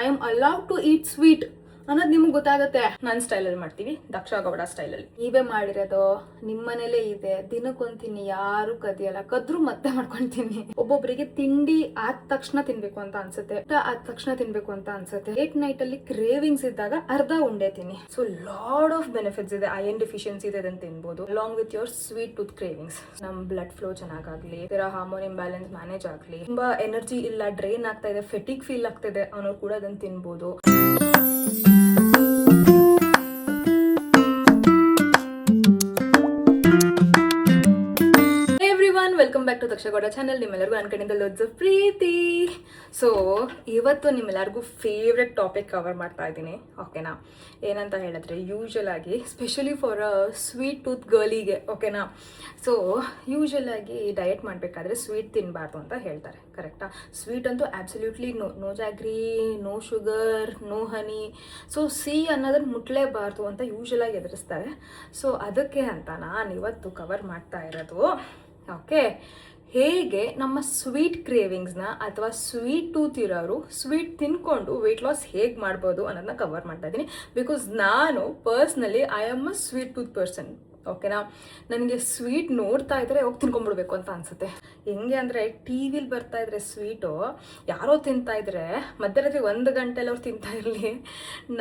I am allowed to eat sweet ಅನ್ನೋದು ನಿಮ್ಗೆ ಗೊತ್ತಾಗುತ್ತೆ. ನನ್ನ ಸ್ಟೈಲಲ್ಲಿ ಮಾಡ್ತೀವಿ, ದಕ್ಷ ಗೌಡ ಸ್ಟೈಲಲ್ಲಿ. ನೀವೇ ಮಾಡಿರೋದು ನಿಮ್ಮ ಮನೇಲೇ ಇದೆ, ದಿನಕ್ಕೊಂತೀನಿ, ಯಾರು ಕದಿಯಲ್ಲ, ಕದ್ರು ಮತ್ತೆ ಮಾಡ್ಕೊಂತೀನಿ. ಒಬ್ಬೊಬ್ಬರಿಗೆ ತಿಂಡಿ ಆದ ತಕ್ಷಣ ತಿನ್ಬೇಕು ಅಂತ ಅನ್ಸುತ್ತೆ, ಆದ ತಕ್ಷಣ ತಿನ್ಬೇಕು ಅಂತ ಅನ್ಸುತ್ತೆ. ಲೇಟ್ ನೈಟ್ ಅಲ್ಲಿ ಕ್ರೇವಿಂಗ್ಸ್ ಇದ್ದಾಗ ಅರ್ಧ ಉಂಡೆ ತಿನ್ನಿ. ಸೊ ಲಾಡ್ ಆಫ್ ಬೆನಿಫಿಟ್ಸ್ ಇದೆ. ಐರನ್ ಡೆಫಿಷಿಯನ್ಸಿ ಇದೆ ಅದನ್ನ ತಿನ್ಬೋದು, along with your sweet tooth cravings. ನಮ್ ಬ್ಲಡ್ ಫ್ಲೋ ಚೆನ್ನಾಗಾಗ್ಲಿ, ಹಾರ್ಮೋನ್ ಇಂಬ್ಯಾಲೆನ್ಸ್ ಮ್ಯಾನೇಜ್ ಆಗ್ಲಿ, ತುಂಬಾ ಎನರ್ಜಿ ಇಲ್ಲ, ಡ್ರೈನ್ ಆಗ್ತಾ ಇದೆ, ಫೆಟಿಗ್ ಫೀಲ್ ಆಗ್ತಿದೆ ಅನ್ನೋರು ಕೂಡ ಅದನ್ನ ತಿನ್ಬೋದು. Welcome back to Daksha Gowda channel. ನಿಮ್ಮೆಲ್ಲರಿಗೂ ನನ್ನ ಕಡೆಯಿಂದ ಲೋಡ್ಸ್ ಆಫ್ ಪ್ರೀತಿ. ಸೊ ಇವತ್ತು ನಿಮ್ಮೆಲ್ಲರಿಗೂ ಫೇವ್ರೆಟ್ ಟಾಪಿಕ್ ಕವರ್ ಮಾಡ್ತಾ ಇದ್ದೀನಿ, ಓಕೆನಾ? ಏನಂತ ಹೇಳಿದ್ರೆ, ಯೂಶಲ್ ಆಗಿ specially for a sweet tooth ಗರ್ಲಿಗೆ, ಓಕೆನಾ? ಸೊ ಯೂಶಲ್ ಆಗಿ ಡಯಟ್ ಮಾಡಬೇಕಾದ್ರೆ ಸ್ವೀಟ್ ತಿನ್ನಬಾರ್ದು ಅಂತ ಹೇಳ್ತಾರೆ, ಕರೆಕ್ಟಾ? ಸ್ವೀಟ್ ಅಂತೂ absolutely no jaggery, no sugar, no honey. So ಅನ್ನೋದನ್ನ ಮುಟ್ಲೇಬಾರ್ದು ಅಂತ ಯೂಶಲ್ ಆಗಿ ಎದುರಿಸ್ತಾರೆ. ಸೊ ಅದಕ್ಕೆ ಅಂತ ನಾನು ಇವತ್ತು ಕವರ್ ಮಾಡ್ತಾ ಇರೋದು, ಓಕೆ, ಹೇಗೆ ನಮ್ಮ ಸ್ವೀಟ್ ಕ್ರೇವಿಂಗ್ಸ್ನ ಅಥವಾ ಸ್ವೀಟ್ ಟೂತ್ ಇರೋರು ಸ್ವೀಟ್ ತಿನ್ಕೊಂಡು ವೆಯ್ಟ್ ಲಾಸ್ ಹೇಗೆ ಮಾಡ್ಬೋದು ಅನ್ನೋದನ್ನ ಕವರ್ ಮಾಡ್ತಾ ಇದ್ದೀನಿ. ಬಿಕಾಸ್ ನಾನು personally I am a sweet tooth person, ಓಕೆನಾ? ನನಗೆ ಸ್ವೀಟ್ ನೋಡ್ತಾ ಇದ್ರೆ ಹೋಗಿ ತಿನ್ಕೊಂಡ್ಬಿಡ್ಬೇಕು ಅಂತ ಅನ್ಸುತ್ತೆ. ಹೆಂಗೆ ಅಂದರೆ, ಟಿ ವಿಲಿ ಬರ್ತಾ ಇದ್ರೆ ಸ್ವೀಟು ಯಾರೋ ತಿಂತಾ ಇದ್ರೆ ಮಧ್ಯರಾತ್ರಿ 1 ಗಂಟೆಲಿ ಅವ್ರು ತಿಂತಾ ಇರಲಿ,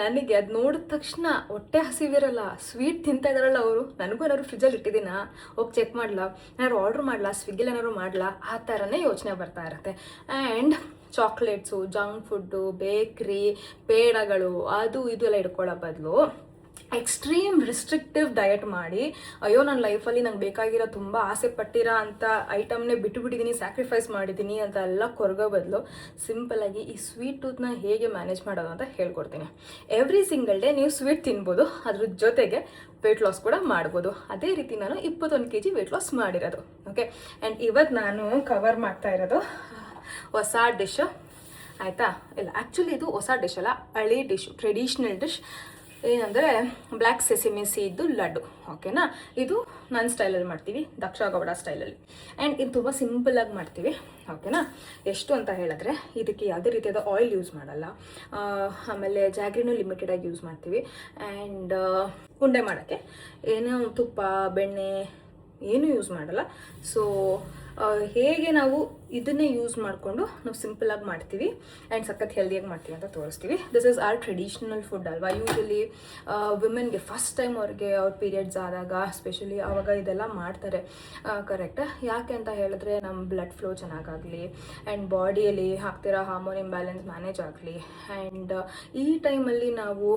ನನಗೆ ಅದು ನೋಡಿದ ತಕ್ಷಣ ಹೊಟ್ಟೆ ಹಸಿವಿರಲ್ಲ. ಸ್ವೀಟ್ ತಿಂತಾ ಇದಾರಲ್ಲ ಅವರು, ನನಗೂ ಏನಾದ್ರು ಫ್ರಿಜ್ಜಲ್ಲಿ ಇಟ್ಟಿದ್ದೀನಾ, ಹೋಗಿ ಚೆಕ್ ಮಾಡಲಾ, ಏನಾದ್ರು ಆರ್ಡ್ರ್ ಮಾಡಲಾ, ಸ್ವಿಗ್ಗಿಲಿ ಏನಾದ್ರು ಮಾಡಲಾ, ಆ ಥರನೇ ಯೋಚನೆ ಬರ್ತಾ ಇರುತ್ತೆ. ಆ್ಯಂಡ್ ಚಾಕ್ಲೇಟ್ಸು, ಜಂಕ್ ಫುಡ್ಡು, ಬೇಕ್ರಿ, ಪೇಡಗಳು, ಅದು ಇದು ಎಲ್ಲ ಇಟ್ಕೊಳ್ಳೋ ಬದಲು ಎಕ್ಸ್ಟ್ರೀಮ್ ರಿಸ್ಟ್ರಿಕ್ಟಿವ್ ಡಯಟ್ ಮಾಡಿ, ಅಯ್ಯೋ ನನ್ನ ಲೈಫಲ್ಲಿ ನಂಗೆ ಬೇಕಾಗಿರೋ ತುಂಬ ಆಸೆ ಪಟ್ಟಿರೋ ಅಂಥ ಐಟಮ್ನೇ ಬಿಟ್ಟುಬಿಟ್ಟಿದ್ದೀನಿ, ಸ್ಯಾಕ್ರಿಫೈಸ್ ಮಾಡಿದ್ದೀನಿ ಅಂತ ಎಲ್ಲ ಕೊರಗೋ ಬದಲು ಸಿಂಪಲಾಗಿ ಈ ಸ್ವೀಟ್ ಟೂತ್ನ ಹೇಗೆ ಮ್ಯಾನೇಜ್ ಮಾಡೋದು ಅಂತ ಹೇಳ್ಕೊಡ್ತೀನಿ. ಎವ್ರಿ ಸಿಂಗಲ್ ಡೇ ನೀವು ಸ್ವೀಟ್ ತಿನ್ಬೋದು, ಅದ್ರ ಜೊತೆಗೆ ವೆಯ್ಟ್ ಲಾಸ್ ಕೂಡ ಮಾಡ್ಬೋದು. ಅದೇ ರೀತಿ ನಾನು 21 kg ವೆಯ್ಟ್ ಲಾಸ್ ಮಾಡಿರೋದು, ಓಕೆ? ಆ್ಯಂಡ್ ಇವತ್ತು ನಾನು ಕವರ್ ಮಾಡ್ತಾ ಇರೋದು ಹೊಸ ಡಿಶ್, ಆಯಿತಾ? ಇಲ್ಲ, ಆ್ಯಕ್ಚುಲಿ ಇದು ಹೊಸ ಡಿಶ್ ಅಲ್ಲ, ಹಳೆ ಡಿಶ್, ಟ್ರೆಡಿಷ್ನಲ್ ಡಿಶ್. ಏನಂದರೆ ಬ್ಲ್ಯಾಕ್ ಸೆಸಮಿ ಸೀಡ್ದು ಲಡ್ಡು, ಓಕೆನಾ? ಇದು ನನ್ನ ಸ್ಟೈಲಲ್ಲಿ ಮಾಡ್ತೀವಿ, ದಕ್ಷ ಗೌಡ ಸ್ಟೈಲಲ್ಲಿ. ಆ್ಯಂಡ್ ಇದು ತುಂಬ ಸಿಂಪಲಾಗಿ ಮಾಡ್ತೀವಿ, ಓಕೆನಾ? ಎಷ್ಟು ಅಂತ ಹೇಳಿದ್ರೆ, ಇದಕ್ಕೆ ಯಾವುದೇ ರೀತಿಯಾದ ಆಯಿಲ್ ಯೂಸ್ ಮಾಡಲ್ಲ, ಆಮೇಲೆ ಜಾಗ್ರಿನೂ ಲಿಮಿಟೆಡಾಗಿ ಯೂಸ್ ಮಾಡ್ತೀವಿ. ಆ್ಯಂಡ್ ಉಂಡೆ ಮಾಡೋಕ್ಕೆ ಏನೋ ತುಪ್ಪ, ಬೆಣ್ಣೆ ಏನೂ ಯೂಸ್ ಮಾಡಲ್ಲ. ಸೊ ಹೇಗೆ ನಾವು ಇದನ್ನೇ ಯೂಸ್ ಮಾಡಿಕೊಂಡು ನಾವು ಸಿಂಪಲಾಗಿ ಮಾಡ್ತೀವಿ ಆ್ಯಂಡ್ ಸಖತ್ ಹೆಲ್ದಿಯಾಗಿ ಮಾಡ್ತೀವಿ ಅಂತ ತೋರಿಸ್ತೀವಿ. This is our traditional food ಅಲ್ವಾ? ಯೂಶಲಿ ವಿಮೆನ್ಗೆ ಫಸ್ಟ್ ಟೈಮ್ ಅವ್ರಿಗೆ ಅವ್ರ ಪೀರಿಯಡ್ಸ್ ಆದಾಗ ಸ್ಪೆಷಲಿ ಆವಾಗ ಇದೆಲ್ಲ ಮಾಡ್ತಾರೆ, ಕರೆಕ್ಟಾ? ಯಾಕೆ ಅಂತ ಹೇಳಿದ್ರೆ, ನಮ್ಮ ಬ್ಲಡ್ ಫ್ಲೋ ಚೆನ್ನಾಗಾಗಲಿ ಆ್ಯಂಡ್ ಬಾಡಿಯಲ್ಲಿ ಆಗ್ತಿರೋ ಹಾರ್ಮೋನ್ ಇಂಬ್ಯಾಲೆನ್ಸ್ ಮ್ಯಾನೇಜ್ ಆಗಲಿ. ಆ್ಯಂಡ್ ಈ ಟೈಮಲ್ಲಿ ನಾವು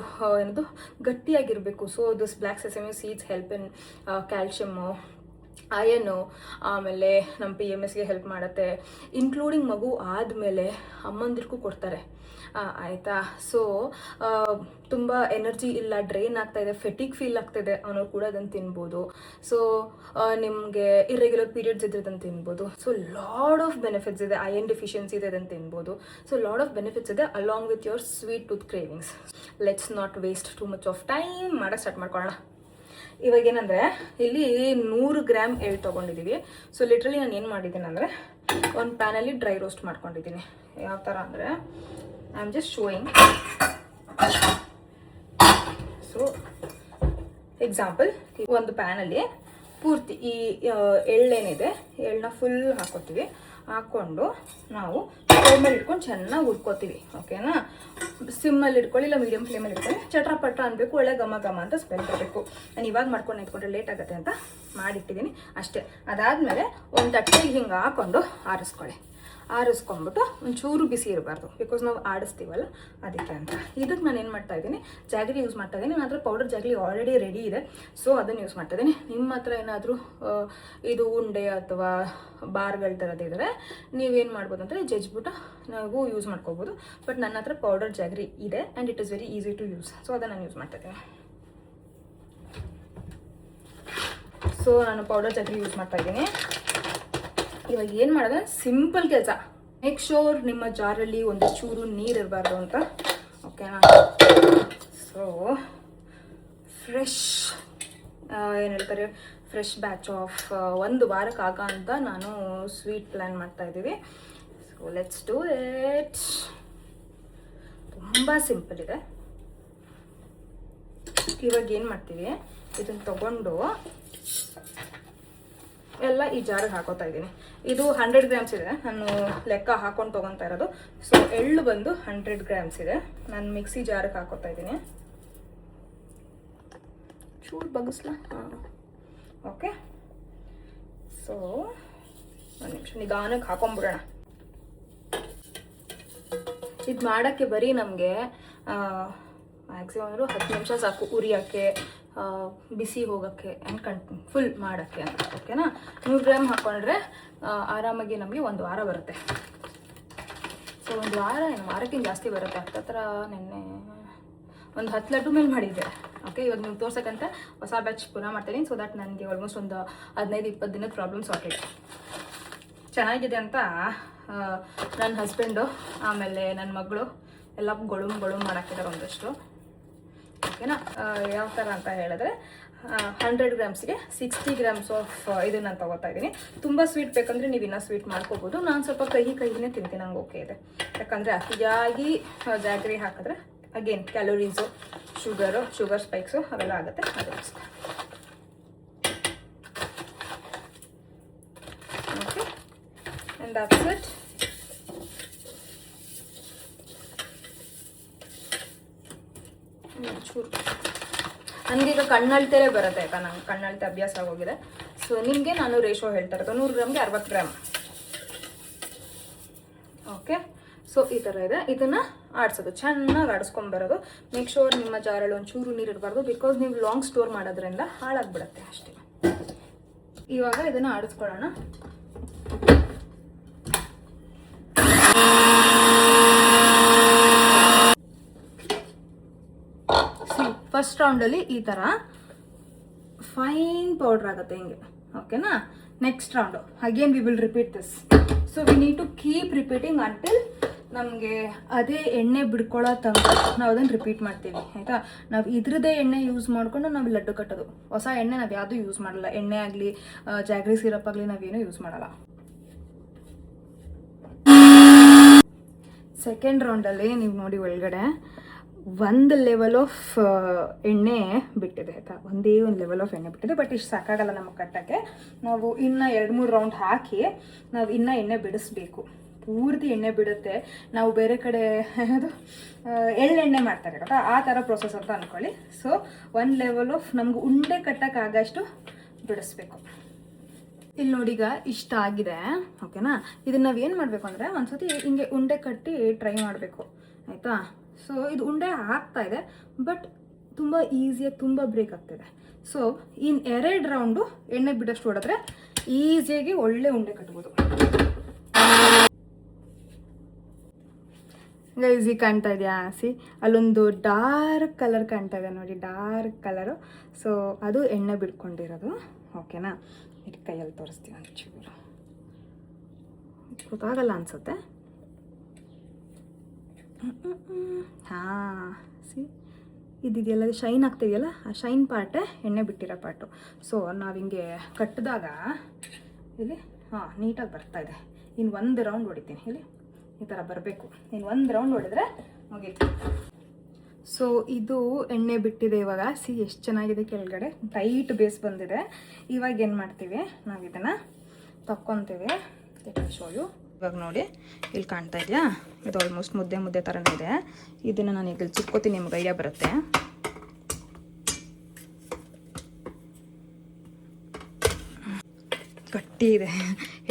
ಏನದು ಗಟ್ಟಿಯಾಗಿರಬೇಕು. So this black sesame seeds help in calcium, iron, ಆಮೇಲೆ ನಮ್ಮ PMSಗೆ ಹೆಲ್ಪ್ ಮಾಡುತ್ತೆ. ಇನ್ಕ್ಲೂಡಿಂಗ್ ಮಗು ಆದಮೇಲೆ ಅಮ್ಮಂದಿರ್ಗೂ ಕೊಡ್ತಾರೆ, ಆಯಿತಾ? ಸೊ ತುಂಬ ಎನರ್ಜಿ ಇಲ್ಲ, ಡ್ರೈನ್ ಆಗ್ತಾ ಇದೆ, ಫೆಟಿಗ್ ಫೀಲ್ ಆಗ್ತಾಯಿದೆ ಅನ್ನೋರು ಕೂಡ ಅದನ್ನು ತಿನ್ಬೋದು. ಸೊ ನಿಮಗೆ ಇರ್ರೆಗ್ಯುಲರ್ ಪೀರಿಯಡ್ಸ್ ಇದ್ರೆ ಅದನ್ನು ತಿನ್ಬೋದು. ಸೊ ಲಾಡ್ ಆಫ್ ಬೆನಿಫಿಟ್ಸ್ ಇದೆ. ಐರನ್ ಡೆಫಿಷಿಯನ್ಸಿ ಇದೆ, ಅದನ್ನು ತಿನ್ಬೋದು. ಸೊ ಲಾಡ್ ಆಫ್ ಬೆನಿಫಿಟ್ಸ್ ಇದೆ along with your sweet tooth cravings. Let's not waste too much of time, ಮಾಡೋಕ್ಕೆ ಸ್ಟಾರ್ಟ್ ಮಾಡ್ಕೊಳ್ಳೋಣ. ಇವಾಗ ಏನಂದರೆ, ಇಲ್ಲಿ 100 ಗ್ರಾಮ್ ಎಳ್ಳು ತೊಗೊಂಡಿದ್ದೀವಿ. ಸೊ ಲಿಟ್ರಲಿ ನಾನು ಏನು ಮಾಡಿದ್ದೀನಿ ಅಂದರೆ, ಒಂದು ಪ್ಯಾನಲ್ಲಿ ಡ್ರೈ ರೋಸ್ಟ್ ಮಾಡ್ಕೊಂಡಿದ್ದೀನಿ. ಯಾವ ಥರ ಅಂದರೆ, I am just showing. So example, ಒಂದು ಪ್ಯಾನಲ್ಲಿ ಪೂರ್ತಿ ಈ ಎಳ್ಳೇನಿದೆ, ಎಳ್ಳನ್ನ ಫುಲ್ ಹಾಕೋತೀವಿ. ಹಾಕ್ಕೊಂಡು ನಾವು ಸ್ಟವ್ ಮೇಲೆ ಇಟ್ಕೊಂಡು ಚೆನ್ನಾಗಿ ಹುರ್ಕೋತೀವಿ, ಓಕೆನಾ? ಸಿಮ್ಮಲ್ಲಿ ಇಟ್ಕೊಳ್ಳಿ, ಇಲ್ಲ ಮೀಡಿಯಮ್ ಫ್ಲೇಮಲ್ಲಿ ಇಟ್ಕೊಳ್ಳಿ. ಚಟ್ರ ಪಟ್ರ ಅನ್ಬೇಕು, ಒಳ್ಳೆ ಘಮ ಘಮ ಅಂತ ಸ್ಮೆಲ್ ಬರಬೇಕು. ನಾನು ಇವಾಗ ಮಾಡ್ಕೊಂಡು ನಿಂತ್ಕೊಂಡ್ರೆ ಲೇಟ್ ಆಗುತ್ತೆ ಅಂತ ಮಾಡಿಟ್ಟಿದ್ದೀನಿ ಅಷ್ಟೇ. ಅದಾದಮೇಲೆ ಒಂದು ತಟ್ಟೆಗೆ ಹಿಂಗೆ ಹಾಕ್ಕೊಂಡು ಆರಿಸ್ಕೊಂಡ್ಬಿಟ್ಟು ಒಂಚೂರು ಬಿಸಿ ಇರಬಾರ್ದು, ಬಿಕಾಸ್ ನಾವು ಆಡಿಸ್ತೀವಲ್ಲ ಅದಕ್ಕೆ ಅಂತ. ಇದಕ್ಕೆ ನಾನು ಏನು ಮಾಡ್ತಾ ಇದ್ದೀನಿ, ಜಾಗ್ರಿ ಯೂಸ್ ಮಾಡ್ತಾ ಇದ್ದೀನಿ. ನನ್ನ ಹತ್ರ ಪೌಡರ್ ಜಾಗ್ರಿ ಆಲ್ರೆಡಿ ರೆಡಿ ಇದೆ, ಸೊ ಅದನ್ನು ಯೂಸ್ ಮಾಡ್ತಾ ಇದ್ದೀನಿ. ನಿಮ್ಮ ಹತ್ರ ಏನಾದರೂ ಇದು ಉಂಡೆ ಅಥವಾ ಬಾರ್ಗಳ ಥರದಿದ್ದರೆ ನೀವೇನು ಮಾಡ್ಬೋದು ಅಂದರೆ ಜಜ್ಬಿಟ್ಟು ನಾವು ಯೂಸ್ ಮಾಡ್ಕೋಬೋದು. ಬಟ್ ನನ್ನ ಹತ್ರ ಪೌಡರ್ ಜಾಗ್ರಿ ಇದೆ and it is very easy to use. So ಅದನ್ನು ನಾನು ಯೂಸ್ ಮಾಡ್ತಾ ಇದ್ದೀನಿ. ಸೊ ನಾನು ಪೌಡರ್ ಜಾಗ್ರಿ ಯೂಸ್ ಮಾಡ್ತಾ ಇದ್ದೀನಿ. ಇವಾಗ ಏನು ಮಾಡೋದು, ಸಿಂಪಲ್ ಕೆಲಸ. ಮೇಕ್ ಶೋರ್ ನಿಮ್ಮ ಜಾರಲ್ಲಿ ಒಂದು ಚೂರು ನೀರು ಇರಬಾರ್ದು ಅಂತ, ಓಕೆನಾ? ಸೊ ಫ್ರೆಶ್ ಏನು ಹೇಳ್ತಾರೆ, ಫ್ರೆಶ್ ಬ್ಯಾಚ್ ಆಫ್ 1 ವಾರಕ್ಕಾಗ ಅಂತ ನಾನು ಸ್ವೀಟ್ ಪ್ಲ್ಯಾನ್ ಮಾಡ್ತಾ ಇದ್ದೀವಿ. So let's do it. ತುಂಬ ಸಿಂಪಲ್ ಇದೆ. ಇವಾಗ ಏನು ಮಾಡ್ತೀವಿ, ಇದನ್ನು ತಗೊಂಡು ಎಲ್ಲ ಈ ಜಾರಿಗೆ ಹಾಕೋತಾ ಇದ್ದೀನಿ. ಇದು 100 ಗ್ರಾಮ್ಸ್ ಇದೆ, ನಾನು ಲೆಕ್ಕ ಹಾಕೊಂಡು ತೊಗೊತಾ ಇರೋದು. ಸೊ ಎಳ್ಳು ಬಂದು 100 ಗ್ರಾಮ್ಸ್ ಇದೆ. ನಾನು ಮಿಕ್ಸಿ ಜಾರಿಗೆ ಹಾಕೋತಾ ಇದ್ದೀನಿ. ಚೂರು ಬಗ್ಗಿಸ್ಲಾ? ಹಾಂ, ಓಕೆ. ಸೊ ಒಂದು ನಿಮಿಷ ನಿಧಾನಕ್ಕೆ ಹಾಕೊಂಡ್ಬಿಡೋಣ. ಇದು ಮಾಡೋಕ್ಕೆ ಬರೀ ನಮಗೆ ಮ್ಯಾಕ್ಸಿಮಮ್ ಅಂದರೂ 10 ನಿಮಿಷ ಸಾಕು, ಉರಿಯೋಕ್ಕೆ, ಬಿಸಿ ಹೋಗೋಕ್ಕೆ ಆ್ಯಂಡ್ ಫುಲ್ ಮಾಡೋಕ್ಕೆ ಅಂತ. ಓಕೆನಾ? 100 ಗ್ರಾಮ್ ಹಾಕ್ಕೊಂಡ್ರೆ ಆರಾಮಾಗಿ ನಮಗೆ 1 ವಾರ ಬರುತ್ತೆ. ಸೊ 1 ವಾರ ಏನು, ವಾರಕ್ಕಿಂತ ಜಾಸ್ತಿ ಬರುತ್ತೆ. ಹತ್ತತ್ರ ನೆನ್ನೆ ಒಂದು 10 ಲಡ್ಡು ಮೇಲೆ ಮಾಡಿದ್ದೆ. ಓಕೆ, ಇವಾಗ ನೀವು ತೋರ್ಸಕ್ಕಂತ ಹೊಸ ಬ್ಯಾಚ್ ಪುನಃ ಮಾಡ್ತೀನಿ. ಸೊ ದಟ್ ನನಗೆ ಆಲ್ಮೋಸ್ಟ್ ಒಂದು 15-20 ದಿನದ ಪ್ರಾಬ್ಲಮ್ ಸಾರ್ಟೆಡ್. ಚೆನ್ನಾಗಿದೆ ಅಂತ ನನ್ನ ಹಸ್ಬೆಂಡು ಆಮೇಲೆ ನನ್ನ ಮಗಳು ಎಲ್ಲ ಗೊಳುಮ್ ಮಾಡಾಕಿದ್ದಾರೆ ಒಂದಷ್ಟು. ಓಕೆನಾ? ಯಾವ ಥರ ಅಂತ ಹೇಳಿದ್ರೆ 100 ಗ್ರಾಮ್ಸ್ಗೆ 60 ಗ್ರಾಮ್ಸ್ ಆಫ್ ಇದನ್ನು ನಾನು ತೊಗೋತಾ ಇದ್ದೀನಿ. ತುಂಬ ಸ್ವೀಟ್ ಬೇಕಂದರೆ ನೀವು ಇನ್ನೂ ಸ್ವೀಟ್ ಮಾಡ್ಕೋಬೋದು. ನಾನು ಸ್ವಲ್ಪ ಕಹಿನೇ ತಿಂತೀನಿ, ನಂಗೆ ಓಕೆ ಇದೆ. ಯಾಕಂದರೆ ಅತಿಯಾಗಿ ಜಾಗರಿ ಹಾಕಿದ್ರೆ ಅಗೇನ್ ಕ್ಯಾಲೋರೀಸು, ಶುಗರ್ ಸ್ಪೈಕ್ಸು ಅವೆಲ್ಲ ಆಗುತ್ತೆ. ಅದಕ್ಕೋಸ್ಕರ ಓಕೆ, ಆ್ಯಂಡ್ ದಟ್ಸ್ ಇಟ್. ಚೂರು ನನಗೀಗ ಕಣ್ಣಳ್ತೇ ಬರುತ್ತೆ, ಆಯಿತಾ? ನಂಗೆ ಕಣ್ಣಳ್ತೆ ಅಭ್ಯಾಸ ಆಗೋಗಿದೆ. ಸೊ ನಿಮಗೆ ನಾನು ರೇಷೋ ಹೇಳ್ತಾ ಇರೋದು 100 ಗ್ರಾಮ್ಗೆ 60 ಗ್ರಾಮ್. ಓಕೆ, ಸೊ ಈ ಥರ ಇದೆ. ಇದನ್ನು ಆಡಿಸೋದು, ಚೆನ್ನಾಗಿ ಆಡಿಸ್ಕೊಂಬರೋದು. ಮೇಕ್ ಶೋರ್ ನಿಮ್ಮ ಜಾರಲ್ಲಿ ಒಂಚೂರು ನೀರು ಇರಬಾರ್ದು, ಬಿಕಾಸ್ ನೀವು ಲಾಂಗ್ ಸ್ಟೋರ್ ಮಾಡೋದ್ರಿಂದ ಹಾಳಾಗ್ಬಿಡುತ್ತೆ ಅಷ್ಟೇ. ಇವಾಗ ಇದನ್ನು ಆಡಿಸ್ಕೊಳ್ಳೋಣ. ಫಸ್ಟ್ ರೌಂಡಲ್ಲಿ ಈ ಥರ ಫೈನ್ ಪೌಡ್ರ್ ಆಗುತ್ತೆ ಹಿಂಗೆ. ಓಕೆನಾ? Next round again we will repeat this. So we need to keep repeating until ನಮಗೆ ಅದೇ ಎಣ್ಣೆ ಬಿಡ್ಕೊಳ್ಳೋ ತನಕ ನಾವು ಅದನ್ನು ರಿಪೀಟ್ ಮಾಡ್ತೀವಿ, ಆಯಿತಾ? ನಾವು ಇದ್ರದ್ದೇ ಎಣ್ಣೆ ಯೂಸ್ ಮಾಡಿಕೊಂಡು ನಾವು ಲಡ್ಡು ಕಟ್ಟೋದು. ಹೊಸ ಎಣ್ಣೆ ನಾವು ಯಾವುದೂ ಯೂಸ್ ಮಾಡಲ್ಲ. ಎಣ್ಣೆ ಆಗಲಿ ಜಾಗ್ರಿ ಸಿರಪ್ ಆಗಲಿ ನಾವೇನೂ ಯೂಸ್ ಮಾಡಲ್ಲ. ಸೆಕೆಂಡ್ ರೌಂಡಲ್ಲಿ ನೀವು ನೋಡಿ ಒಳಗಡೆ 1 ಲೆವೆಲ್ ಆಫ್ ಎಣ್ಣೆ ಬಿಟ್ಟಿದೆ, ಆಯಿತಾ? ಒಂದೇ ಒಂದು ಲೆವೆಲ್ ಆಫ್ ಎಣ್ಣೆ ಬಿಟ್ಟಿದೆ. ಬಟ್ ಇಷ್ಟು ಸಾಕಾಗಲ್ಲ ನಮಗೆ ಕಟ್ಟೋಕ್ಕೆ. ನಾವು ಇನ್ನೂ 2-3 ರೌಂಡ್ ಹಾಕಿ ನಾವು ಇನ್ನೂ ಎಣ್ಣೆ ಬಿಡಿಸ್ಬೇಕು. ಪೂರ್ತಿ ಎಣ್ಣೆ ಬಿಡುತ್ತೆ. ನಾವು ಬೇರೆ ಕಡೆ ಅದು ಎಳ್ಳೆಣ್ಣೆ ಮಾಡ್ತಾರೆ ಗೊತ್ತಾ, ಆ ಥರ ಪ್ರೊಸೆಸ್ ಅಂತ ಅಂದ್ಕೊಳ್ಳಿ. ಸೊ 1 ಲೆವೆಲ್ ಆಫ್ ನಮ್ಗೆ ಉಂಡೆ ಕಟ್ಟೋಕ್ಕಾಗಷ್ಟು ಬಿಡಿಸ್ಬೇಕು. ಇಲ್ಲಿ ನೋಡೀಗ ಇಷ್ಟ ಆಗಿದೆ. ಓಕೆನಾ? ಇದನ್ನು ನಾವು ಏನು ಮಾಡಬೇಕು ಅಂದರೆ ಒಂದ್ಸತಿ ಹಿಂಗೆ ಉಂಡೆ ಕಟ್ಟಿ ಟ್ರೈ ಮಾಡಬೇಕು, ಆಯಿತಾ? ಸೊ ಇದು ಉಂಡೆ ಆಗ್ತಾ ಇದೆ, ಬಟ್ ತುಂಬ ಈಸಿಯಾಗಿ ತುಂಬ ಬ್ರೇಕ್ ಆಗ್ತಿದೆ. ಸೊ ಇನ್ನು 2 ರೌಂಡು ಎಣ್ಣೆ ಬಿಡೋಷ್ಟು ಹೊಡೆದ್ರೆ ಈಸಿಯಾಗಿ ಒಳ್ಳೆ ಉಂಡೆ ಕಟ್ಬೋದು. ಈಸಿ ಕಾಣ್ತಾ ಇದೆಯಾ? ಸಿ, ಅಲ್ಲೊಂದು ಡಾರ್ಕ್ ಕಲರ್ ಕಾಣ್ತಾ ಇದೆ ನೋಡಿ, ಡಾರ್ಕ್ ಕಲರು. ಸೊ ಅದು ಎಣ್ಣೆ ಬಿಡ್ಕೊಂಡಿರೋದು. ಓಕೆನಾ? ಇದು ಕೈಯಲ್ಲಿ ತೋರಿಸ್ತೀವಿ ಒಂಚೂರು, ಗೊತ್ತಾಗಲ್ಲ ಅನಿಸುತ್ತೆ. ಹಾಂ, ಸಿ, ಇದಿದೆಯಲ್ಲ ಶೈನ್ ಆಗ್ತಿದೆಯಲ್ಲ, ಆ ಶೈನ್ ಪಾರ್ಟೇ ಎಣ್ಣೆ ಬಿಟ್ಟಿರೋ ಪಾರ್ಟು. ಸೊ ನಾವು ಹಿಂಗೆ ಕಟ್ಟಿದಾಗ ಇಲ್ಲಿ ನೀಟಾಗಿ ಬರ್ತಾಯಿದೆ. ಇನ್ನು 1 ರೌಂಡ್ ಹೊಡಿತೀನಿ. ಇಲ್ಲಿ ಈ ಥರ ಬರಬೇಕು. ಇನ್ನು 1 ರೌಂಡ್ ಹೊಡೆದ್ರೆ ಮುಗೀತು. ಸೊ ಇದು ಎಣ್ಣೆ ಬಿಟ್ಟಿದೆ ಇವಾಗ. ಸಿ, ಎಷ್ಟು ಚೆನ್ನಾಗಿದೆ, ಕೆಳಗಡೆ ಟೈಟ್ ಬೇಸ್ ಬಂದಿದೆ. ಇವಾಗ ಏನು ಮಾಡ್ತೀವಿ, ನಾವು ಇದನ್ನು ತಕ್ಕೊತೀವಿ. ಶೋಯು ಇವಾಗ ನೋಡಿ, ಇಲ್ಲಿ ಕಾಣ್ತಾ ಇದೆಯಾ? ಇದು ಆಲ್ಮೋಸ್ಟ್ ಮುದ್ದೆ ಥರನೇ ಇದೆ. ಇದನ್ನು ನಾನು ಈಗ ಚಿಕ್ಕೋತೀನಿ, ನಿಮ್ಗೆ ಐಡಿಯಾ ಬರುತ್ತೆ. ಗಟ್ಟಿ ಇದೆ.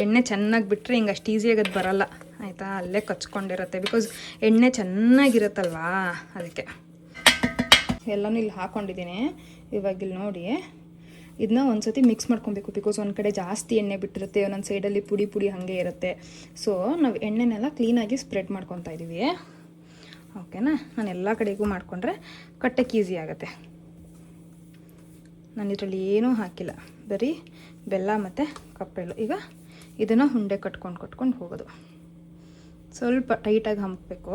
ಎಣ್ಣೆ ಚೆನ್ನಾಗಿ ಬಿಟ್ಟರೆ ಹಿಂಗೆ ಅಷ್ಟು ಈಸಿಯಾಗಿ ಅದು ಬರಲ್ಲ, ಆಯಿತಾ? ಅಲ್ಲೇ ಕಚ್ಕೊಂಡಿರುತ್ತೆ, ಬಿಕಾಸ್ ಎಣ್ಣೆ ಚೆನ್ನಾಗಿರುತ್ತಲ್ವಾ, ಅದಕ್ಕೆ. ಎಲ್ಲನೂ ಇಲ್ಲಿ ಹಾಕ್ಕೊಂಡಿದ್ದೀನಿ. ಇವಾಗ ಇಲ್ಲಿ ನೋಡಿ, ಇದನ್ನ ಒಂದು ಸತಿ ಮಿಕ್ಸ್ ಮಾಡ್ಕೊಬೇಕು, ಬಿಕಾಸ್ ಒಂದು ಕಡೆ ಜಾಸ್ತಿ ಎಣ್ಣೆ ಬಿಟ್ಟಿರುತ್ತೆ, ಒಂದೊಂದು ಸೈಡಲ್ಲಿ ಪುಡಿ ಹಾಗೆ ಇರುತ್ತೆ. ಸೊ ನಾವು ಎಣ್ಣೆನೆಲ್ಲ ಕ್ಲೀನಾಗಿ ಸ್ಪ್ರೆಡ್ ಮಾಡ್ಕೊತಾ ಇದ್ದೀವಿ. ಓಕೆನಾ? ನಾನು ಎಲ್ಲ ಕಡೆಗೂ ಮಾಡಿಕೊಂಡ್ರೆ ಕಟ್ಟಕ್ಕೆ ಈಸಿ ಆಗುತ್ತೆ. ನಾನು ಇದರಲ್ಲಿ ಏನೂ ಹಾಕಿಲ್ಲ, ಬರೀ ಬೆಲ್ಲ ಮತ್ತು ಕಪ್ಪೆಳ್ಳು. ಈಗ ಇದನ್ನು ಉಂಡೆ ಕಟ್ಕೊಂಡು ಹೋಗೋದು. ಸ್ವಲ್ಪ ಟೈಟಾಗಿ ಹಂಪಬೇಕು.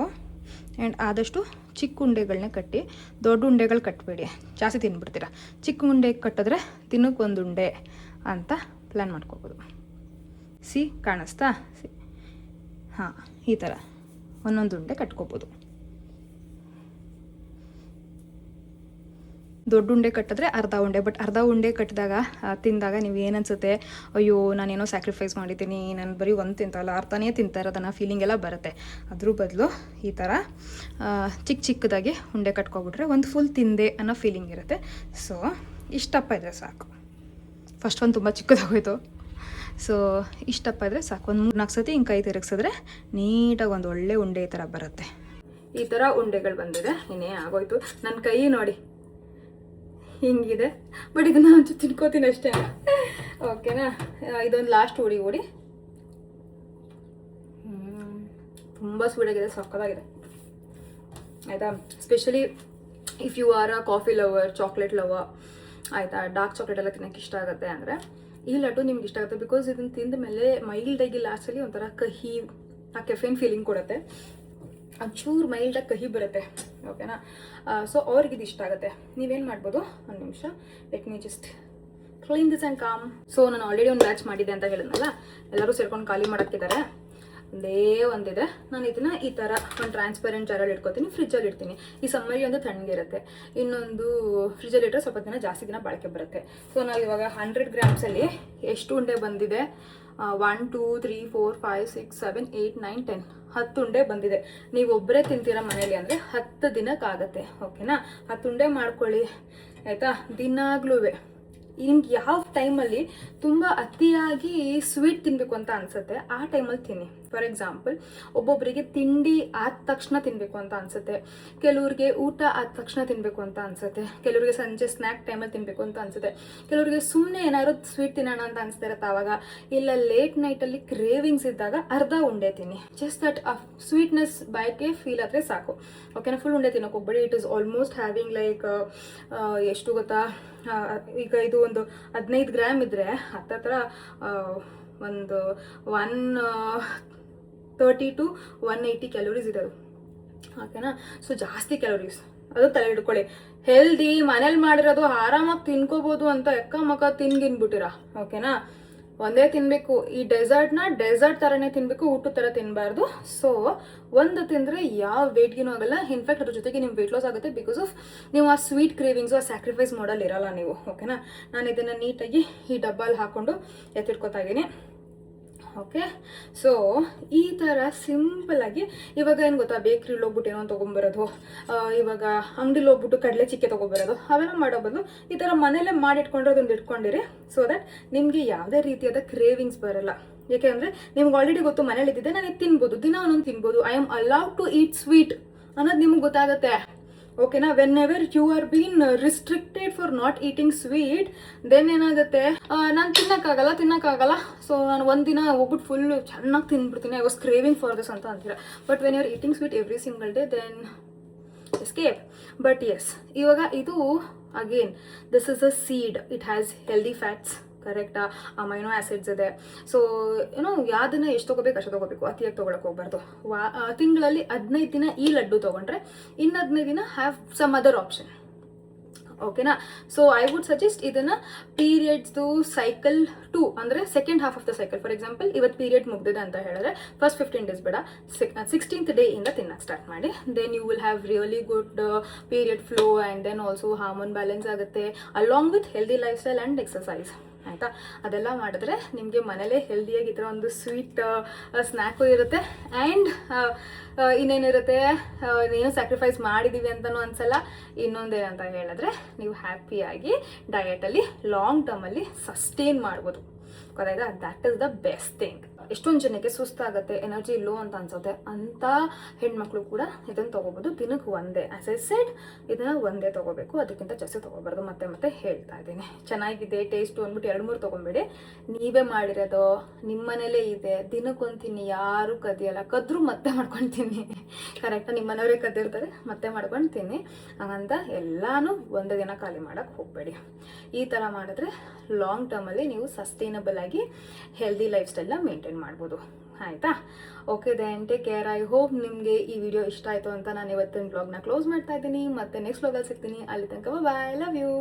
ಆ್ಯಂಡ್ ಆದಷ್ಟು ಚಿಕ್ಕ ಉಂಡೆಗಳನ್ನೇ ಕಟ್ಟಿ, ದೊಡ್ಡ ಉಂಡೆಗಳು ಕಟ್ಟಬೇಡಿ, ಜಾಸ್ತಿ ತಿನ್ಬಿಡ್ತೀರ. ಚಿಕ್ಕ ಉಂಡೆ ಕಟ್ಟಿದ್ರೆ ತಿನ್ನೋಕೆ 1 ಉಂಡೆ ಅಂತ ಪ್ಲ್ಯಾನ್ ಮಾಡ್ಕೋಬೋದು. ಸಿ, ಕಾಣಿಸ್ತಾ? ಸಿ, ಹಾಂ, ಈ ಥರ ಒಂದೊಂದು ಉಂಡೆ ಕಟ್ಕೋಬೋದು. ದೊಡ್ಡ ಉಂಡೆ ಕಟ್ಟಿದ್ರೆ ಅರ್ಧ ಉಂಡೆ, ಬಟ್ ಅರ್ಧ ಉಂಡೆ ಕಟ್ಟಿದಾಗ ತಿಂದಾಗ ನೀವು ಏನನ್ಸುತ್ತೆ, ಅಯ್ಯೋ ನಾನೇನೋ ಸ್ಯಾಕ್ರಿಫೈಸ್ ಮಾಡಿದ್ದೀನಿ, ನಾನು ಬರೀ ಒಂದು ತಿಂತಲ್ಲ ಅರ್ಥನೇ ತಿಂತಾ ಇರೋದನ್ನ ಫೀಲಿಂಗ್ ಎಲ್ಲ ಬರುತ್ತೆ. ಅದ್ರ ಬದಲು ಈ ಥರ ಚಿಕ್ಕದಾಗಿ ಉಂಡೆ ಕಟ್ಕೊಬಿಟ್ರೆ ಒಂದು ಫುಲ್ ತಿಂದೆ ಅನ್ನೋ ಫೀಲಿಂಗ್ ಇರುತ್ತೆ. ಸೊ ಇಷ್ಟಪ್ಪ ಇದ್ರೆ ಸಾಕು. ಫಸ್ಟ್ ಒಂದು ತುಂಬ ಚಿಕ್ಕದಾಗೋಯ್ತು. ಸೊ ಇಷ್ಟಪ್ಪ ಇದ್ರೆ ಸಾಕು. ಒಂದು 3-4 ಸತಿ ಹಿಂಗೆ ಕೈ ತಿರುಗಿಸಿದ್ರೆ ನೀಟಾಗಿ ಒಂದು ಒಳ್ಳೆ ಉಂಡೆ ಈ ಥರ ಬರುತ್ತೆ. ಈ ಥರ ಉಂಡೆಗಳು ಬಂದಿದೆ. ಇನ್ನೇ ಆಗೋಯ್ತು. ನನ್ನ ಕೈ ನೋಡಿ ಹಿಂಗಿದೆ, ಬಟ್ ಇದನ್ನ ಒಂಚೂರು ತಿನ್ಕೋತೀನಿ ಅಷ್ಟೇ. ಓಕೆನಾ, ಇದೊಂದು ಲಾಸ್ಟ್ ಓಡಿ ತುಂಬ ಸ್ವೀಟಾಗಿದೆ, ಸಕ್ಕತ್ತಾಗಿದೆ ಆಯಿತಾ. Specially if you are a coffee lover, chocolate lover ಆಯಿತಾ, ಡಾರ್ಕ್ ಚಾಕ್ಲೇಟ್ ಎಲ್ಲ ತಿನ್ನೋಕ್ಕೆ ಇಷ್ಟ ಆಗುತ್ತೆ ಅಂದರೆ ಈ ಲಡ್ಡು ನಿಮ್ಗೆ ಇಷ್ಟ ಆಗುತ್ತೆ. ಬಿಕಾಸ್ ಇದನ್ನು ತಿಂದ ಮೇಲೆ ಮೈಲ್ಡಾಗಿ ಲಾಸ್ಟಲ್ಲಿ ಒಂಥರ ಕಹಿ, ಆ ಕೆಫೆನ್ ಫೀಲಿಂಗ್ ಕೊಡುತ್ತೆ, ಒಂಚೂರು ಮೈಲ್ಡಾಗಿ ಕಹಿ ಬರುತ್ತೆ. ಓಕೆನಾ, ಸೊ ಅವ್ರಿಗೆ ಇದು ಇಷ್ಟ ಆಗುತ್ತೆ. ನೀವೇನು ಮಾಡ್ಬೋದು, ಒಂದು ನಿಮಿಷ, let me just clean this and com. So ನಾನು ಆಲ್ರೆಡಿ ಒಂದು ಬ್ಯಾಚ್ ಮಾಡಿದ್ದೆ ಅಂತ ಹೇಳಿದ್ನಲ್ಲ, ಎಲ್ಲರೂ ಸೇರ್ಕೊಂಡು ಖಾಲಿ ಮಾಡೋಕ್ಕಿದ್ದಾರೆ. ಒಂದೇ ಒಂದಿದೆ. ನಾನು ಇದನ್ನ ಈ ಥರ ಒಂದು ಟ್ರಾನ್ಸ್ಪರೆಂಟ್ ಜಾರಲ್ಲಿ ಇಟ್ಕೊತೀನಿ, ಫ್ರಿಜ್ಜಲ್ಲಿ ಇಡ್ತೀನಿ. ಈ ಸಮ್ಮರಿ ಒಂದು ತಣ್ಣಗಿರುತ್ತೆ, ಇನ್ನೊಂದು ಫ್ರಿಜ್ಜಲ್ಲಿ ಇಟ್ಟರೆ ಸ್ವಲ್ಪ ದಿನ ಜಾಸ್ತಿ ದಿನ ಬಾಳಿಕೆ ಬರುತ್ತೆ. ಸೊ ನಾವು ಇವಾಗ 100 ಗ್ರಾಮ್ಸಲ್ಲಿ ಎಷ್ಟು ಉಂಡೆ ಬಂದಿದೆ, 1 2 3 4 5 6 7 8 9 10 10 ಉಂಡೆ ಬಂದಿದೆ. ನೀವು ಒಬ್ಬರೇ ತಿಂತೀರ ಮನೇಲಿ ಅಂದರೆ 10 ದಿನಕ್ಕಾಗತ್ತೆ. ಓಕೆನಾ, 10 ಉಂಡೆ ಮಾಡ್ಕೊಳ್ಳಿ ಆಯಿತಾ. ದಿನಾಗ್ಲೂ ನಿಮ್ಗೆ ಯಾವ ಟೈಮಲ್ಲಿ ತುಂಬ ಅತಿಯಾಗಿ ಸ್ವೀಟ್ ತಿನ್ನಬೇಕು ಅಂತ ಅನಿಸುತ್ತೆ ಆ ಟೈಮಲ್ಲಿ ತಿನ್ನಿ. ಫಾರ್ ಎಕ್ಸಾಂಪಲ್, ಒಬ್ಬೊಬ್ಬರಿಗೆ ತಿಂಡಿ ಆದ ತಕ್ಷಣ ತಿನ್ನಬೇಕು ಅಂತ ಅನಿಸುತ್ತೆ, ಕೆಲವ್ರಿಗೆ ಊಟ ಆದ ತಕ್ಷಣ ತಿನ್ನಬೇಕು ಅಂತ ಅನಿಸುತ್ತೆ, ಕೆಲವರಿಗೆ ಸಂಜೆ ಸ್ನ್ಯಾಕ್ ಟೈಮಲ್ಲಿ ತಿನ್ನಬೇಕು ಅಂತ ಅನಿಸುತ್ತೆ, ಕೆಲವರಿಗೆ ಸುಮ್ಮನೆ ಏನಾದ್ರು ಸ್ವೀಟ್ ತಿನ್ನೋಣ ಅಂತ ಅನಿಸ್ತಾ ಇರುತ್ತೆ ಆವಾಗ, ಇಲ್ಲ ಲೇಟ್ ನೈಟಲ್ಲಿ ಕ್ರೇವಿಂಗ್ಸ್ ಇದ್ದಾಗ ಅರ್ಧ ಉಂಡೆ ತಿನ್ನಿ. ಜಸ್ಟ್ ದಟ್ ಸ್ವೀಟ್ನೆಸ್ ಬಯಕೆ ಫೀಲ್ ಆದರೆ ಸಾಕು. ಓಕೆನಾ, ಫುಲ್ ಉಂಡೆ ತಿನ್ನೋಕೆ ಹೋಗ್ಬೇಡಿ. It is almost having like ಎಷ್ಟು ಗೊತ್ತಾ, ಈಗ ಇದು ಒಂದು 15 ಗ್ರಾಮ್ ಇದ್ದರೆ ಹತ್ತತ್ರ ಒಂದು 130 to 180 ಕ್ಯಾಲೋರೀಸ್ ಇದೆ ಅದು. ಓಕೆನಾ, ಸೊ ಜಾಸ್ತಿ ಕ್ಯಾಲೋರೀಸ್, ಅದು ತಲೆ ಹಿಡ್ಕೊಳ್ಳಿ. ಹೆಲ್ದಿ ಮನೇಲಿ ಮಾಡಿರೋದು ಆರಾಮಾಗಿ ತಿನ್ಕೋಬೋದು ಅಂತ ಎಕ್ಕ ಮಕ್ಕ ತಿನ್ಗಿನ್ಬಿಟ್ಟಿರ. ಓಕೆನಾ, ಒಂದೇ ತಿನ್ನಬೇಕು. ಈ ಡೆಸರ್ಟ್ನ ಡೆಸರ್ಟ್ ಥರನೇ ತಿನ್ನಬೇಕು, ಊಟದ ಥರ ತಿನ್ನಬಾರ್ದು. ಸೊ ಒಂದು ತಿಂದರೆ ಯಾವ ವೇಟ್ಗಿನೂ ಆಗಲ್ಲ. ಇನ್ಫ್ಯಾಕ್ಟ್ ಅದ್ರ ಜೊತೆಗೆ ನಿಮ್ಮ ವೇಟ್ ಲಾಸ್ ಆಗುತ್ತೆ, ಬಿಕಾಸ್ ಆಫ್ ನೀವು ಆ ಸ್ವೀಟ್ ಕ್ರೇವಿಂಗ್ಸು ಆ ಸ್ಯಾಕ್ರಿಫೈಸ್ ಮಾಡಲ್ ಇರಲ್ಲ ನೀವು. ಓಕೆನಾ, ನಾನು ಇದನ್ನು ನೀಟಾಗಿ ಈ ಡಬ್ಬಲ್ಲಿ ಹಾಕ್ಕೊಂಡು ಎತ್ತಿಟ್ಕೊತಾ ಇದ್ದೀನಿ. ಓಕೆ, ಸೊ ಈ ಥರ ಸಿಂಪಲ್ಲಾಗಿ ಇವಾಗ ಏನು ಗೊತ್ತಾ, ಬೇಕ್ರಿಲಿ ಹೋಗ್ಬಿಟ್ಟು ಏನೋ ತೊಗೊಂಬರೋದು, ಇವಾಗ ಅಂಗಡಿಲಿ ಹೋಗ್ಬಿಟ್ಟು ಕಡಲೆ ಚಿಕ್ಕೆ ತೊಗೊಬರೋದು, ಅವೆಲ್ಲ ಮಾಡೋ ಬದಲು ಈ ಥರ ಮನೇಲೇ ಮಾಡಿಟ್ಕೊಂಡ್ರೆ ಅದೊಂದು ಇಟ್ಕೊಂಡಿರಿ. ಸೊ ದಟ್ ನಿಮಗೆ ಯಾವುದೇ ರೀತಿಯಾದ ಕ್ರೇವಿಂಗ್ಸ್ ಬರಲ್ಲ. ಯಾಕೆಂದರೆ ನಿಮ್ಗೆ ಆಲ್ರೆಡಿ ಗೊತ್ತು ಮನೇಲಿ ಇದ್ದಿದ್ದೆ ನಾನು ಇದು ತಿನ್ಬೋದು, ದಿನ ಒಂದೊಂದು ತಿನ್ಬೋದು, I am allowed to eat sweet ಅನ್ನೋದು ನಿಮ್ಗೆ ಗೊತ್ತಾಗುತ್ತೆ. ಓಕೆನಾ, whenever you are been restricted for not eating sweet, then ಏನಾಗುತ್ತೆ, ನಾನು ತಿನ್ನೋಕ್ಕಾಗಲ್ಲ, ಸೊ ನಾನು ಒಂದಿನ ಹೋಗ್ಬಿಟ್ಟು ಫುಲ್ ಚೆನ್ನಾಗಿ ತಿನ್ಬಿಡ್ತೀನಿ, I was craving for this ಅಂತ ಅಂತೀರ. But when you are eating sweet every single day, then escape. But yes, ಇವಾಗ ಇದು again this is a seed, it has healthy fats, ಕರೆಕ್ಟಾ, ಅಮೈನೋ ಆ್ಯಸಿಡ್ಸ್ ಇದೆ. ಸೊ ಏನೋ ಯಾವ್ದನ್ನ ಎಷ್ಟು ತೊಗೋಬೇಕು ಅಷ್ಟು ತೊಗೋಬೇಕು, ಅತಿಯಾಗಿ ತೊಗೊಳಕ್ಕೆ ಹೋಗ್ಬಾರ್ದು. ತಿಂಗಳಲ್ಲಿ 15 ದಿನ ಈ ಲಡ್ಡು ತೊಗೊಂಡ್ರೆ ಇನ್ನು 15 ದಿನ ಹ್ಯಾವ್ ಸಮ್ ಅದರ್ ಆಪ್ಷನ್. ಓಕೆನಾ, ಸೊ ಐ ವುಡ್ ಸಜೆಸ್ಟ್ ಇದನ್ನು ಪೀರಿಯಡ್ಸ್ದು ಸೈಕಲ್ 2 ಅಂದರೆ second half of the cycle. For example, ಇವತ್ತು ಪೀರಿಯಡ್ ಮುಗ್ದಿದೆ ಅಂತ ಹೇಳಿದ್ರೆ ಫಸ್ಟ್ 15 ಡೇಸ್ ಬೇಡ, 16th ಡೇ ಇಂದ ತಿನ್ನಕ್ಕೆ ಸ್ಟಾರ್ಟ್ ಮಾಡಿ. Then you will have really good period flow and then also hormone balance ಆಗುತ್ತೆ, along with healthy lifestyle and exercise. ಆಯಿತಾ, ಅದೆಲ್ಲ ಮಾಡಿದ್ರೆ ನಿಮಗೆ ಮನೇಲೇ ಹೆಲ್ದಿಯಾಗಿ ಈ ಥರ ಒಂದು ಸ್ವೀಟ್ ಸ್ನ್ಯಾಕು ಇರುತ್ತೆ, ಆ್ಯಂಡ್ ಇನ್ನೇನಿರುತ್ತೆ, ಏನು ಸ್ಯಾಕ್ರಿಫೈಸ್ ಮಾಡಿದ್ದೀವಿ ಅಂತಲೂ ಅನ್ಸಲ್ಲ. ಇನ್ನೊಂದೇನಂತ ಹೇಳಿದ್ರೆ, ನೀವು ಹ್ಯಾಪಿಯಾಗಿ ಡಯಟಲ್ಲಿ ಲಾಂಗ್ ಟರ್ಮಲ್ಲಿ ಸಸ್ಟೇನ್ ಮಾಡ್ಬೋದು. ಗೊತ್ತಾಯ್ತಾ, that is the best thing. ಎಷ್ಟೊಂದು ಜನಕ್ಕೆ ಸುಸ್ತಾಗುತ್ತೆ, ಎನರ್ಜಿ ಲೋ ಅಂತ ಅನ್ಸುತ್ತೆ, ಅಂತ ಹೆಣ್ಮಕ್ಳು ಕೂಡ ಇದನ್ನು ತೊಗೋಬೋದು. ದಿನಕ್ಕೆ ಒಂದೇ, ಆಸ್ ಐ ಸೆಡ್, ಇದನ್ನು ಒಂದೇ ತೊಗೋಬೇಕು, ಅದಕ್ಕಿಂತ ಜಾಸ್ತಿ ತೊಗೋಬಾರ್ದು. ಮತ್ತೆ ಹೇಳ್ತಾ ಇದ್ದೀನಿ, ಚೆನ್ನಾಗಿದೆ ಟೇಸ್ಟು ಅಂದ್ಬಿಟ್ಟು 2-3 ತೊಗೊಂಬೇಡಿ. ನೀವೇ ಮಾಡಿರೋದು ನಿಮ್ಮ ಮನೇಲೇ ಇದೆ, ದಿನಕ್ಕೊಂದು ತಿನ್ನಿ, ಯಾರು ಕದಿಯಲ್ಲ. ಕದ್ರು ಮತ್ತೆ ಮಾಡ್ಕೊಂಡು ತಿನ್ನಿ, ಕರೆಕ್ಟಾಗಿ ನಿಮ್ಮ ಮನೆಯವರೇ ಕದ್ದಿರ್ತಾರೆ, ಮತ್ತೆ ಮಾಡ್ಕೊಂಡು ತಿನ್ನಿ. ಹಾಗಂತ ಎಲ್ಲಾನು ಒಂದೇ ದಿನ ಖಾಲಿ ಮಾಡೋಕ್ಕೆ ಹೋಗಬೇಡಿ. ಈ ಥರ ಮಾಡಿದ್ರೆ ಲಾಂಗ್ ಟರ್ಮಲ್ಲಿ ನೀವು ಸಸ್ಟೈನಬಲ್ ಆಗಿ ಹೆಲ್ದಿ ಲೈಫ್ ಸ್ಟೈಲ್ನ ಮೇಂಟೈನ್ ಮಾಡ್ಬೋದು. ಆಯಿತಾ, okay, then take care. I hope ನಿಮಗೆ ಈ ವಿಡಿಯೋ ಇಷ್ಟ ಆಯಿತು ಅಂತ ನಾನು ಇವತ್ತಿನ ಬ್ಲಾಗ್ನ ಕ್ಲೋಸ್ ಮಾಡ್ತಾ ಇದ್ದೀನಿ. ಮತ್ತೆ ನೆಕ್ಸ್ಟ್ ಬ್ಲಾಗಲ್ಲಿ ಸಿಗ್ತೀನಿ. ಅಲ್ಲಿ ತನಕ ಬಾಯ್, ಲವ್ ಯು.